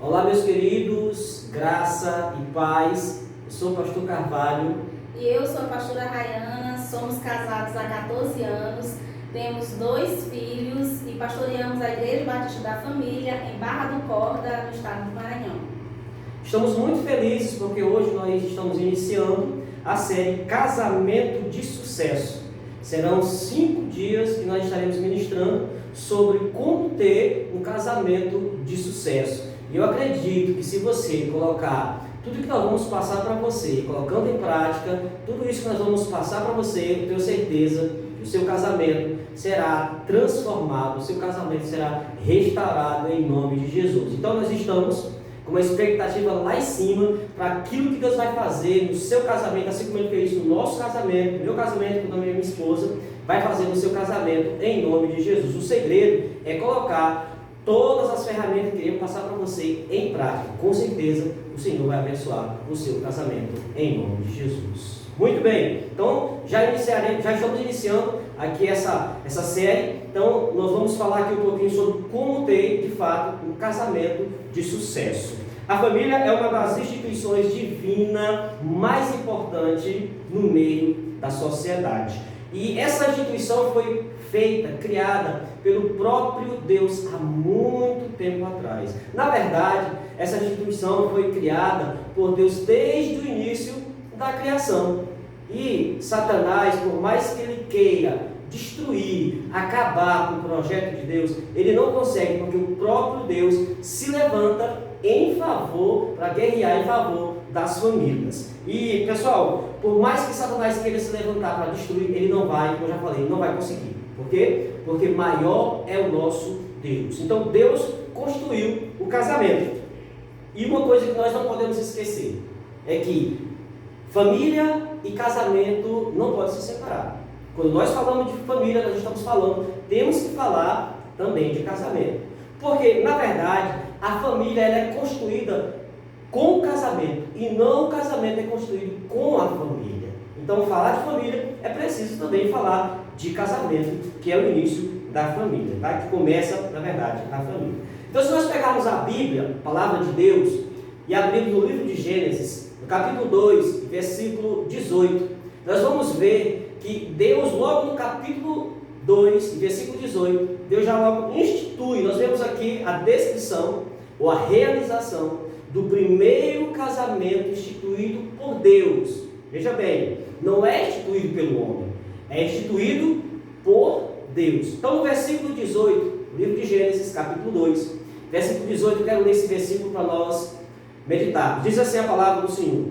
Olá, meus queridos, graça e paz. Eu sou o pastor Carvalho. E eu sou a pastora Rayana, somos casados há 14 anos, temos 2 filhos e pastoreamos a Igreja Batista da Família em Barra do Corda, no estado do Maranhão. Estamos muito felizes porque hoje nós estamos iniciando a série Casamento de Sucesso. Serão 5 dias que nós estaremos ministrando sobre como ter um casamento de sucesso. E eu acredito que se você colocar tudo que nós vamos passar para você, colocando em prática, tudo isso que nós vamos passar para você, eu tenho certeza que o seu casamento será transformado, o seu casamento será restaurado em nome de Jesus. Então nós estamos com uma expectativa lá em cima para aquilo que Deus vai fazer no seu casamento, assim como Ele fez no nosso casamento, no meu casamento com a minha esposa, vai fazer no seu casamento em nome de Jesus. O segredo é colocar todas as ferramentas que queremos passar para você em prática. Com certeza o Senhor vai abençoar o seu casamento em nome de Jesus. Muito bem, então já estamos iniciando aqui essa série. Então nós vamos falar aqui um pouquinho sobre como ter de fato um casamento de sucesso. A família é uma das instituições divinas mais importantes no meio da sociedade. E essa instituição foi criada pelo próprio Deus há muito tempo atrás. Na verdade, essa instituição foi criada por Deus desde o início da criação. E Satanás, por mais que ele queira destruir, acabar com o projeto de Deus, ele não consegue, porque o próprio Deus se levanta em favor, para guerrear em favor das famílias. E pessoal, por mais que Satanás queira se levantar para destruir, ele não vai, como eu já falei, não vai conseguir. Por quê? Porque maior é o nosso Deus. Então Deus construiu o casamento. E uma coisa que nós não podemos esquecer é que família e casamento não podem se separar. Quando nós falamos de família, nós estamos falando, temos que falar também de casamento. Porque, na verdade, a família ela é construída com o casamento e não o casamento é construído com a família. Então, falar de família é preciso também falar de casamento, que é o início da família, tá? Que começa, na verdade, a família. Então, se nós pegarmos a Bíblia, a palavra de Deus, e abrirmos no livro de Gênesis, no capítulo 2, versículo 18, nós vamos ver que Deus, logo no capítulo 2, versículo 18, Deus já logo institui, nós vemos aqui a descrição, ou a realização, do primeiro casamento instituído por Deus. Veja bem, não é instituído pelo homem, é instituído por Deus. Então, no versículo 18, livro de Gênesis, capítulo 2, versículo 18, eu quero ler esse versículo para nós meditarmos. Diz assim a palavra do Senhor: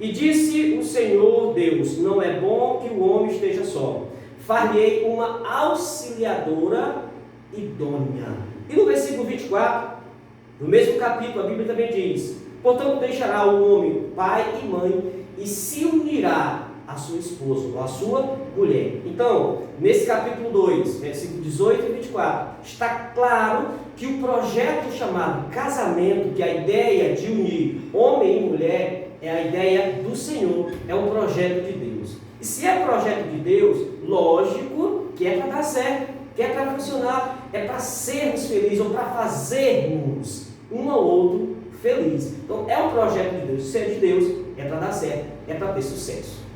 E disse o Senhor Deus, não é bom que o homem esteja só, far-lhe-ei uma auxiliadora idônea. E no versículo 24, no mesmo capítulo, a Bíblia também diz: Portanto deixará o homem pai e mãe e se unirá à sua esposa, ou à sua mulher. Então, nesse capítulo 2, versículo 18 e 24, está claro que o projeto chamado casamento, que é a ideia de unir homem e mulher, é a ideia do Senhor, é um projeto de Deus. E se é projeto de Deus, lógico que é para dar certo, que é para funcionar, é para sermos felizes, ou para fazermos um ao outro feliz. Então é um projeto de Deus. Se é de Deus, é para dar certo, é para ter sucesso.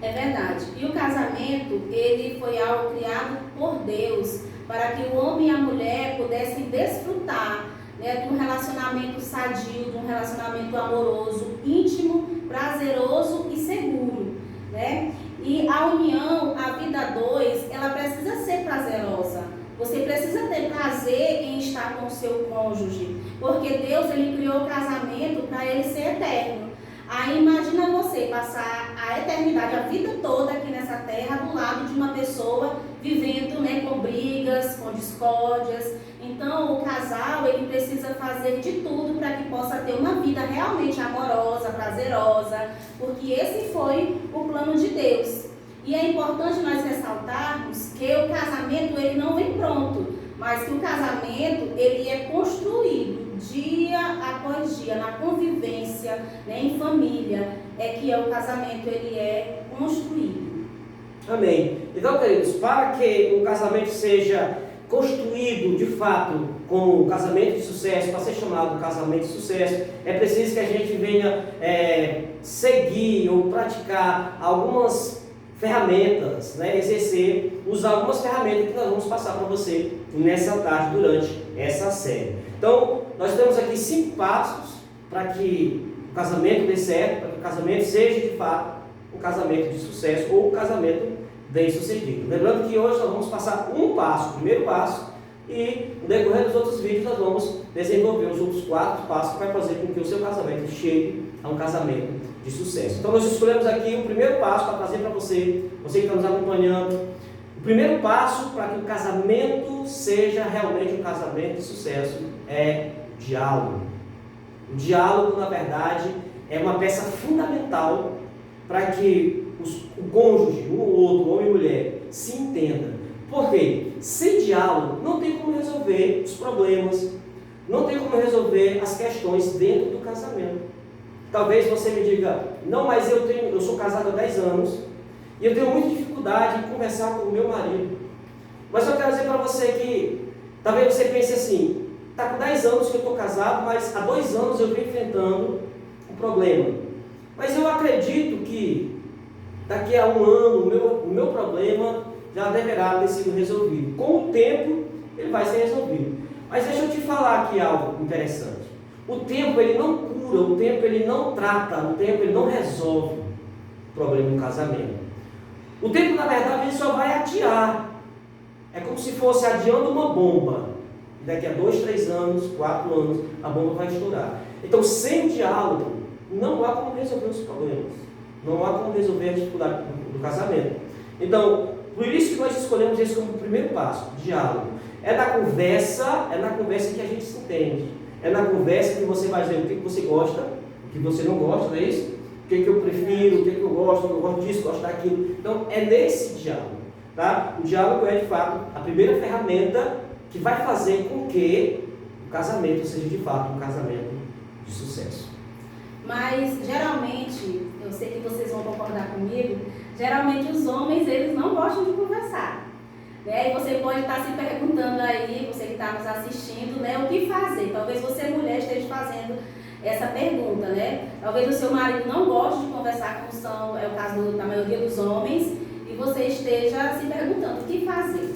É verdade. E o casamento, ele foi algo criado por Deus para que o homem e a mulher pudessem desfrutar, né, de um relacionamento sadio, de um relacionamento amoroso, íntimo, prazeroso e seguro, né? E a união, a vida a dois, ela precisa ser prazerosa. Você precisa ter prazer em estar com o seu cônjuge, porque Deus ele criou o casamento para ele ser eterno. Aí imagina você passar a eternidade, a vida toda aqui nessa terra, do lado de uma pessoa vivendo, né, com brigas, com discórdias. Então o casal ele precisa fazer de tudo para que possa ter uma vida realmente amorosa, prazerosa, porque esse foi o plano de Deus. E é importante nós ressaltarmos que o casamento ele não vem pronto, mas que o casamento ele é construído dia após dia, na convivência, né, em família, é que o casamento ele é construído. Amém. Então, queridos, para que um casamento seja construído de fato como um casamento de sucesso, para ser chamado casamento de sucesso, é preciso que a gente venha seguir ou praticar algumas ferramentas, né? Exercer, usar algumas ferramentas que nós vamos passar para você nessa tarde, durante essa série. Então, nós temos aqui 5 passos para que o casamento dê certo, para que o casamento seja de fato um casamento de sucesso ou um casamento bem sucedido. Lembrando que hoje nós vamos passar um passo, o primeiro passo, e no decorrer dos outros vídeos nós vamos desenvolver os outros 4 passos que vai fazer com que o seu casamento chegue a um casamento de sucesso. Então nós escolhemos aqui o primeiro passo para trazer para você, você que está nos acompanhando, o primeiro passo para que o casamento seja realmente um casamento de sucesso é o diálogo. O diálogo, na verdade, é uma peça fundamental para que o cônjuge, um ou outro, homem e mulher, se entenda. Por quê? Sem diálogo não tem como resolver os problemas, não tem como resolver as questões dentro do casamento. Talvez você me diga, não, mas eu sou casado há 10 anos e eu tenho muita dificuldade em conversar com o meu marido. Mas eu quero dizer para você que talvez você pense assim, está com 10 anos que eu estou casado, mas há 2 anos eu venho enfrentando um problema. Mas eu acredito que daqui a 1 ano o meu problema já deverá ter sido resolvido. Com o tempo ele vai ser resolvido. Mas deixa eu te falar aqui algo interessante. O tempo ele não cura, o tempo ele não trata, o tempo ele não resolve o problema do casamento. O tempo, na verdade, ele só vai adiar. É como se fosse adiando uma bomba. Daqui a 2, 3 anos, 4 anos, a bomba vai estourar. Então, sem diálogo, não há como resolver os problemas. Não há como resolver a dificuldade do casamento. Então, por isso que nós escolhemos esse como o primeiro passo, diálogo. É na conversa que a gente se entende. É na conversa que você vai dizer o que você gosta, o que você não gosta, não é isso? O que eu prefiro, o que eu gosto disso, gosto daquilo. Então, é nesse diálogo. Tá? O diálogo é, de fato, a primeira ferramenta que vai fazer com que o casamento seja, de fato, um casamento de sucesso. Mas, geralmente, eu sei que vocês vão concordar comigo, geralmente os homens, eles não gostam de conversar. Né? E você pode estar se perguntando aí, você que está nos assistindo, né, o que fazer. Talvez você, mulher, esteja fazendo essa pergunta, né? Talvez o seu marido não goste de conversar, como é o caso da maioria dos homens, e você esteja se perguntando o que fazer.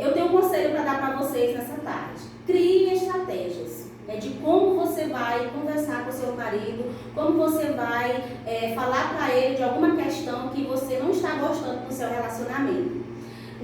Eu tenho um conselho para dar para vocês nessa tarde. Crie estratégias, né, de como você vai conversar com o seu marido, como você vai falar para ele de alguma questão que você não está gostando no seu relacionamento.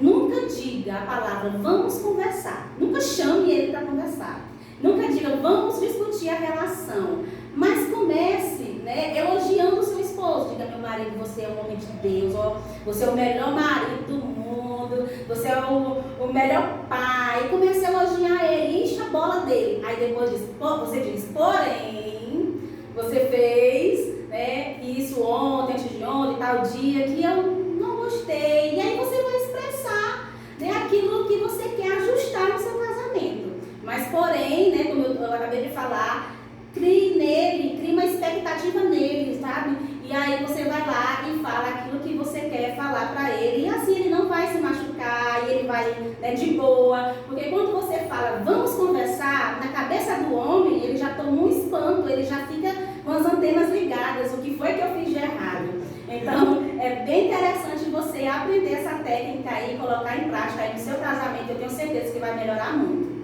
Nunca diga a palavra vamos conversar, nunca chame ele para conversar, nunca diga vamos discutir a relação, mas comece, né, elogiando o seu esposo. Diga, meu marido, você é um homem de Deus, ó, você é o melhor marido do mundo, você é o melhor pai. Comece a elogiar ele, enche a bola dele. Aí depois você diz, porém, você fez, né, isso ontem, antes de ontem, tal dia, que eu não gostei. E aí você vai expressar, né, aquilo que você quer ajustar no seu casamento. Mas porém, né, como eu acabei de falar, crie uma expectativa nele, sabe? E aí você vai lá e fala aquilo que você quer falar para ele, e assim ele não vai se machucar, e ele vai, né, de boa, porque quando você fala vamos conversar, na cabeça do homem ele já toma um espanto, ele já fica com as antenas ligadas, o que foi que eu fiz de errado. Então é bem interessante você aprender essa técnica aí, colocar em prática aí no seu casamento. Eu tenho certeza que vai melhorar muito.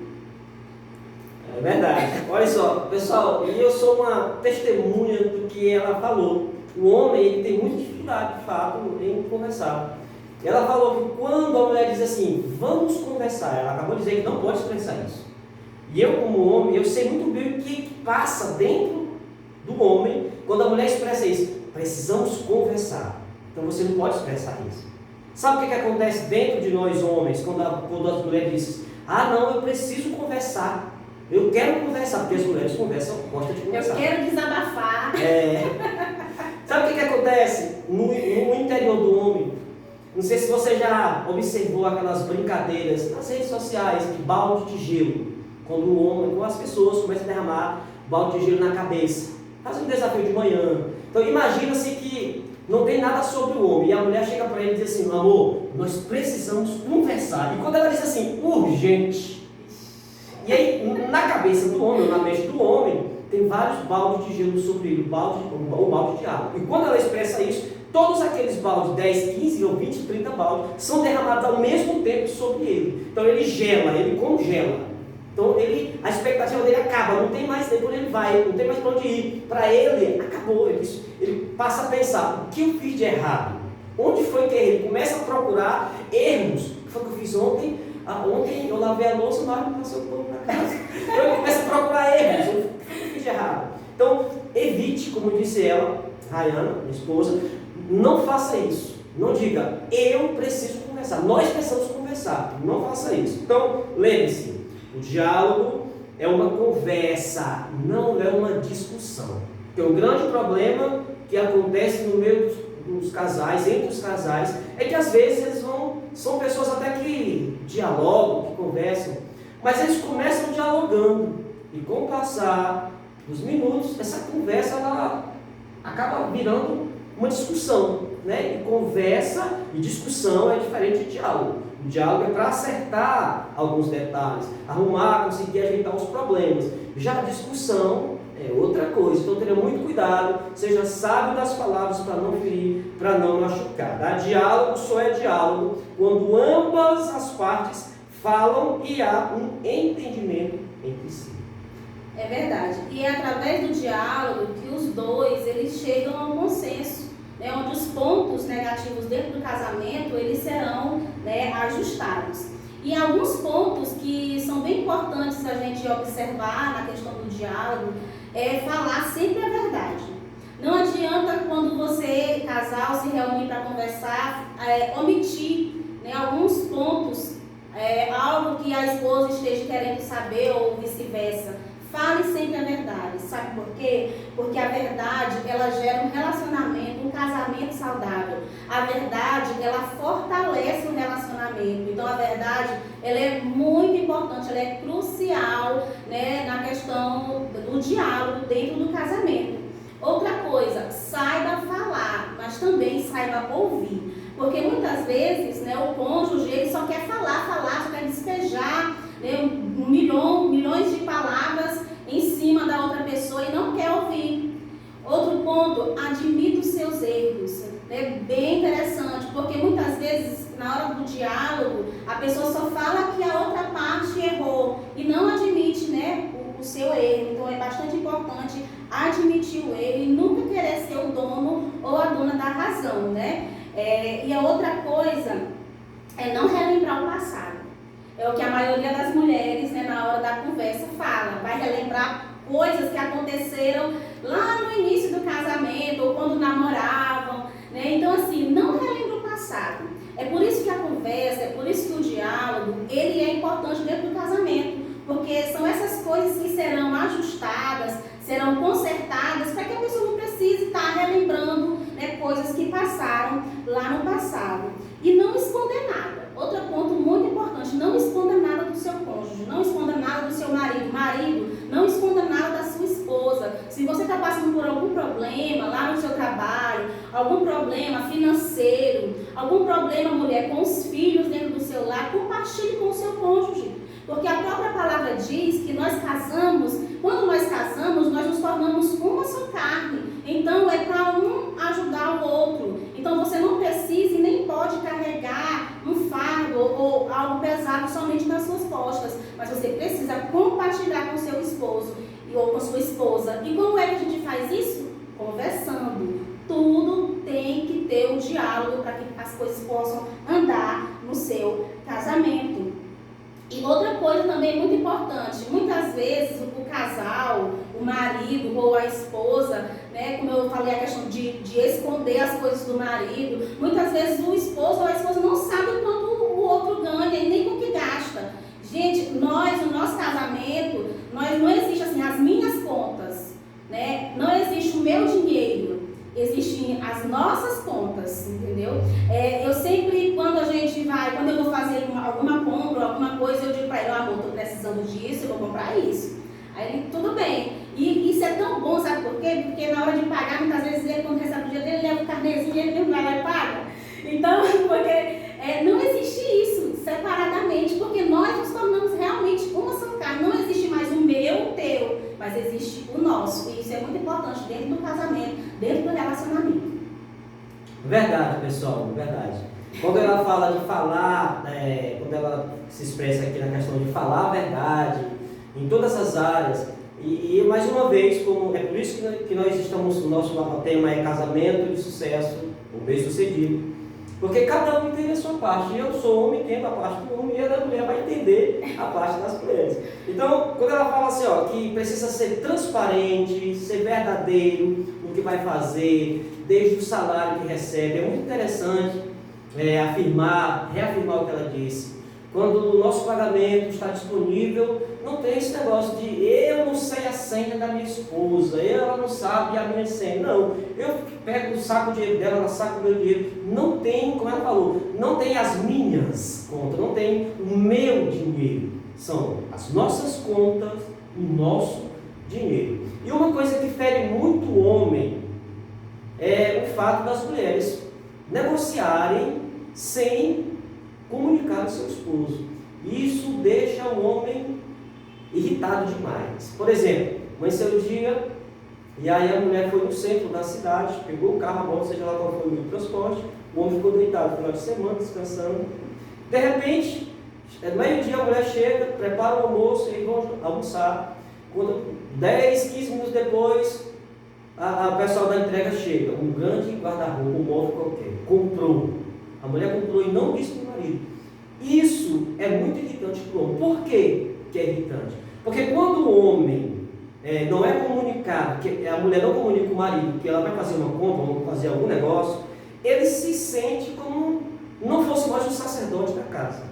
É verdade. Olha só, pessoal, e eu sou uma testemunha do que ela falou. O homem, ele tem muita dificuldade, de fato, em conversar. Ela falou que quando a mulher diz assim, vamos conversar, ela acabou de dizer que não pode expressar isso. E eu, como homem, eu sei muito bem o que passa dentro do homem quando a mulher expressa isso. Precisamos conversar. Então você não pode expressar isso. Sabe o que acontece dentro de nós homens quando as mulheres dizem, ah não, eu preciso conversar. Eu quero conversar, porque as mulheres conversam, gostam de conversar. Eu quero desabafar. Sabe o que acontece no interior do homem? Não sei se você já observou aquelas brincadeiras nas redes sociais de balde de gelo. Quando as pessoas começam a derramar balde de gelo na cabeça. Faz um desafio de manhã. Então imagina-se que não tem nada sobre o homem. E a mulher chega para ele e diz assim, amor, nós precisamos conversar. E quando ela diz assim, urgente, e aí na cabeça do homem, na mente do homem, tem vários baldes de gelo sobre ele, o balde de água. E quando ela expressa isso, todos aqueles baldes, 10, 15 ou 20, 30 baldes, são derramados ao mesmo tempo sobre ele. Então ele gela, ele congela. Então a expectativa dele acaba, não tem mais tempo onde ele vai, não tem mais para onde ir. Para ele, acabou. Ele passa a pensar, o que eu fiz de errado? Onde foi que ele começa a procurar erros? O que foi que eu fiz ontem? Ontem eu lavei a louça, na hora que passou o pão para casa. Então ele começa a procurar erros. O que foi que eu fiz de errado? Então, evite, como disse ela, Rayana, minha esposa, não faça isso. Não diga, eu preciso conversar. Nós precisamos conversar. Não faça isso. Então, lembre-se, o diálogo é uma conversa, não é uma discussão. Porque o grande problema que acontece no meio dos casais, entre os casais, é que às vezes eles são pessoas até que dialogam, que conversam, mas eles começam dialogando. E com o passar dos minutos, essa conversa ela acaba virando uma discussão, né? E conversa e discussão é diferente de diálogo. O diálogo é para acertar alguns detalhes, arrumar, conseguir ajeitar os problemas. Já a discussão é outra coisa. Então tenha muito cuidado, seja sábio das palavras para não ferir, para não machucar. Tá? Diálogo só é diálogo quando ambas as partes falam e há um entendimento entre si. É verdade. E é através do diálogo que os dois eles chegam a um consenso, né, onde os pontos negativos dentro do casamento eles serão, né, ajustados. E alguns pontos que são bem importantes a gente observar na questão do diálogo é falar sempre a verdade. Não adianta quando você, casal, se reunir para conversar, omitir, né, alguns pontos, algo que a esposa esteja querendo saber ou vice-versa. Fale sempre a verdade. Sabe por quê? Porque a verdade, ela gera um relacionamento, um casamento saudável. A verdade, ela fortalece o relacionamento. Então, a verdade, ela é muito importante, ela é crucial, né, na questão do diálogo dentro do casamento. Outra coisa, saiba falar, mas também saiba ouvir. Porque muitas vezes, né, o cônjuge, ele só quer falar, só quer despejar, né, milhões de palavras em cima da outra pessoa e não quer ouvir. Outro ponto, admita os seus erros. É bem interessante, porque muitas vezes, na hora do diálogo, a pessoa só fala que a outra parte errou e não admite, né, o seu erro. Então, é bastante importante admitir o erro e nunca querer ser o dono ou a dona da razão, né? E a outra coisa é não relembrar o passado. É o que a maioria das mulheres, né, na hora da conversa fala. Vai relembrar coisas que aconteceram lá no início do casamento ou quando namoravam, né? Então, assim, não relembra o passado. É por isso que a conversa, é por isso que o diálogo, ele é importante dentro do casamento. Porque são essas coisas que serão ajustadas, serão consertadas para que a pessoa não precise estar relembrando, né, coisas que passaram lá no passado. E não esconder nada. Outro ponto muito importante, não esconda nada do seu cônjuge, não esconda nada do seu marido. Marido, não esconda nada da sua esposa. Se você está passando por algum problema lá no seu trabalho, algum problema financeiro, algum problema, mulher, com os filhos dentro do seu lar, compartilhe com o seu cônjuge. Porque a própria palavra diz que nós casamos, quando nós casamos, nós nos tornamos uma só carne. Então, é para um ajudar o outro. Então, você não precisa e nem pode carregar um fardo ou algo pesado somente nas suas costas. Mas você precisa compartilhar com seu esposo ou com sua esposa. E como é que a gente faz isso? Conversando. Tudo tem que ter um diálogo para que as coisas possam andar no seu casamento. E outra coisa também muito importante, muitas vezes o casal, o marido ou a esposa, né, como eu falei, a questão de esconder as coisas do marido, muitas vezes o esposo ou a esposa não sabe quanto o outro ganha e nem com o que gasta. Gente, no nosso casamento, não existe assim as minhas contas, né? Não existe o meu dinheiro. Existem as nossas contas, entendeu? Eu sempre, quando eu vou fazer alguma compra, alguma coisa, eu digo para ele, amor, estou precisando disso, eu vou comprar isso. Aí ele, tudo bem. E isso é tão bom, sabe por quê? Porque na hora de pagar, muitas vezes ele, quando recebe o dia dele, leva o carnezinho e ele mesmo vai lá e paga. Então, porque não mas existe o nosso. E isso é muito importante dentro do casamento, dentro do relacionamento. Verdade, pessoal, verdade. Quando ela fala de falar, quando ela se expressa aqui na questão de falar a verdade, em todas as áreas, e mais uma vez, como é por isso que nós estamos, o nosso tema é casamento de sucesso, ou bem-sucedido, porque cada um entende a sua parte. Eu sou homem, entendo a parte do homem, e a mulher vai entender a parte das mulheres. Então, quando ela fala assim, que precisa ser transparente, ser verdadeiro no que vai fazer, desde o salário que recebe, é muito interessante reafirmar o que ela disse. Quando o nosso pagamento está disponível, não tem esse negócio de eu não sei a senha da minha esposa, ela não sabe a minha senha. Não, eu pego, saco o dinheiro dela, ela saca o meu dinheiro. Não tem, como ela falou, não tem as minhas contas, não tem o meu dinheiro. São as nossas contas, o nosso dinheiro. E uma coisa que fere muito o homem é o fato das mulheres negociarem sem comunicar ao seu esposo. Isso deixa o homem irritado demais. Por exemplo, amanheceu o dia e aí a mulher foi no centro da cidade, pegou o carro, a moto, seja lá qual foi o meio de transporte, o homem ficou deitado no final de semana, descansando. De repente, no meio-dia a mulher chega, prepara o almoço e vão almoçar. Quando 10, 15 minutos depois, a pessoal da entrega chega, um grande guarda-roupa, um móvel qualquer, comprou. A mulher comprou e não disse para o marido. Isso é muito irritante para o homem. Por quê que é irritante? Porque quando o homem não é comunicado, que a mulher não comunica com o marido que ela vai fazer uma compra, ou fazer algum negócio, ele se sente como não fosse mais um sacerdote da casa.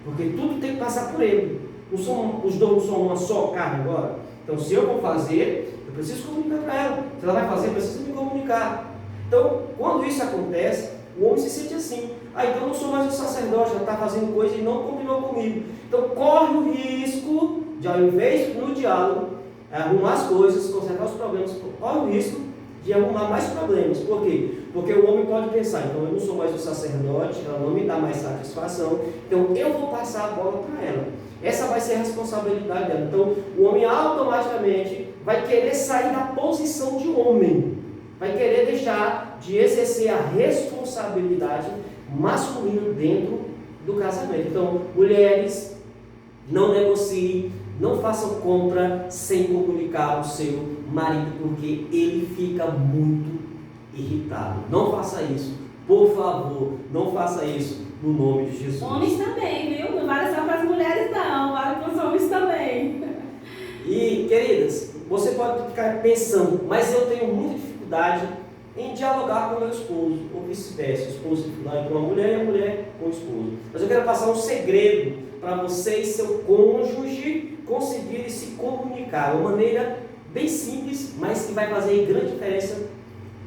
Porque tudo tem que passar por ele. Os dois não são uma só carne agora. Então, se eu vou fazer, eu preciso comunicar para ela. Se ela vai fazer, eu preciso me comunicar. Então, quando isso acontece, o homem se sente assim. Então eu não sou mais um sacerdote, ela está fazendo coisa e não combinou comigo. Então corre o risco de, ao invés no diálogo, arrumar as coisas, consertar os problemas, corre o risco de arrumar mais problemas. Por quê? Porque o homem pode pensar, então eu não sou mais um sacerdote, ela não me dá mais satisfação, então eu vou passar a bola para ela. Essa vai ser a responsabilidade dela. Então o homem automaticamente vai querer sair da posição de homem, vai querer deixar de exercer a responsabilidade masculina dentro do casamento. Então, mulheres, não negociem, não façam compra sem comunicar ao seu marido, porque ele fica muito irritado. Não faça isso, por favor, não faça isso no nome de Jesus. Homens também, viu? Não vale só para as mulheres não, vale para os homens também. E, queridas, você pode ficar pensando, mas eu tenho muita dificuldade em dialogar com o meu esposo, ou vice-versa, o esposo com a mulher e a mulher com o esposo. Mas eu quero passar um segredo para você e seu cônjuge conseguirem se comunicar, uma maneira bem simples, mas que vai fazer grande diferença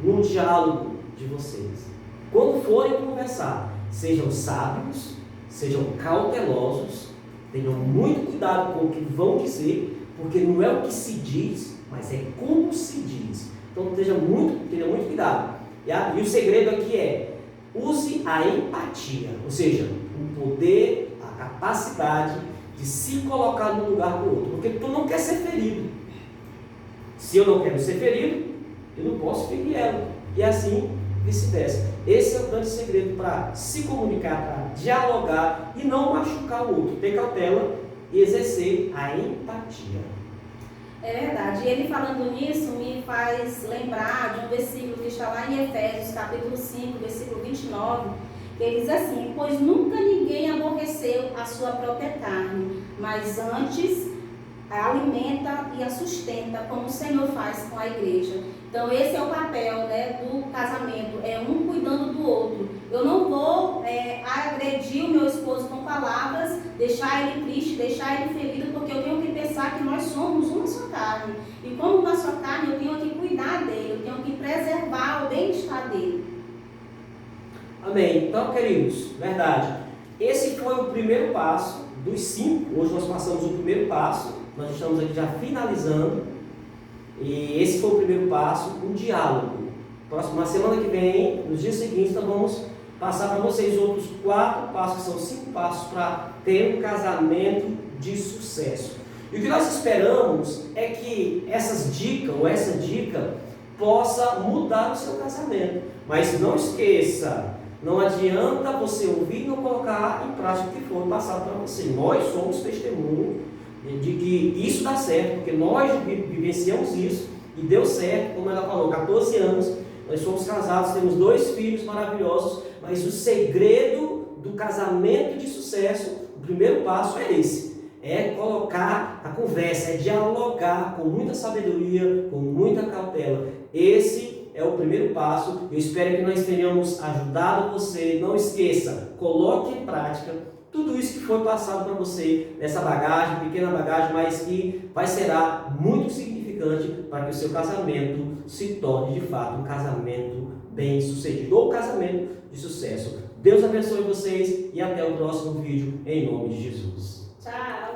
no diálogo de vocês. Quando forem conversar, sejam sábios, sejam cautelosos, tenham muito cuidado com o que vão dizer, porque não é o que se diz, mas é como se diz. Então tenha muito cuidado. E o segredo aqui é, use a empatia, ou seja, o poder, a capacidade de se colocar no lugar do outro. Porque tu não quer ser ferido. Se eu não quero ser ferido, eu não posso ferir ela. E assim vice-versa. Esse é o grande segredo para se comunicar, para dialogar e não machucar o outro. Ter cautela e exercer a empatia. É verdade. E ele falando nisso me faz lembrar de um versículo que está lá em Efésios, capítulo 5, versículo 29, que ele diz assim: pois nunca ninguém aborreceu a sua própria carne, mas antes a alimenta e a sustenta, como o Senhor faz com a igreja. Então esse é o papel, do casamento, é um cuidando do outro. Eu não vou agredir o meu esposo com palavras, deixar ele triste, deixar ele ferido, porque eu tenho que pensar que nós somos uma só carne. E como uma só carne, eu tenho que cuidar dele, eu tenho que preservar o bem-estar dele. Amém. Então, queridos, verdade. Esse foi o primeiro passo dos 5. Hoje nós passamos o primeiro passo. Nós estamos aqui já finalizando. E esse foi o primeiro passo, um diálogo. Na semana que vem, nos dias seguintes, nós vamos passar para vocês outros 4 passos, que são 5 passos para ter um casamento de sucesso. E o que nós esperamos é que essas dicas ou essa dica possa mudar o seu casamento. Mas não esqueça, não adianta você ouvir e não colocar em prática o que foi passado para você. Nós somos testemunho de que isso dá certo, porque nós vivenciamos isso e deu certo, como ela falou, 14 anos, nós somos casados, temos 2 filhos maravilhosos, mas o segredo do casamento de sucesso, o primeiro passo é esse, é colocar a conversa, é dialogar com muita sabedoria, com muita cautela. Esse é o primeiro passo. Eu espero que nós tenhamos ajudado você. Não esqueça, coloque em prática tudo isso que foi passado para você nessa bagagem, pequena bagagem, mas que será muito significante para que o seu casamento se torne de fato um casamento bem sucedido ou um casamento de sucesso. Deus abençoe vocês e até o próximo vídeo em nome de Jesus. Tchau!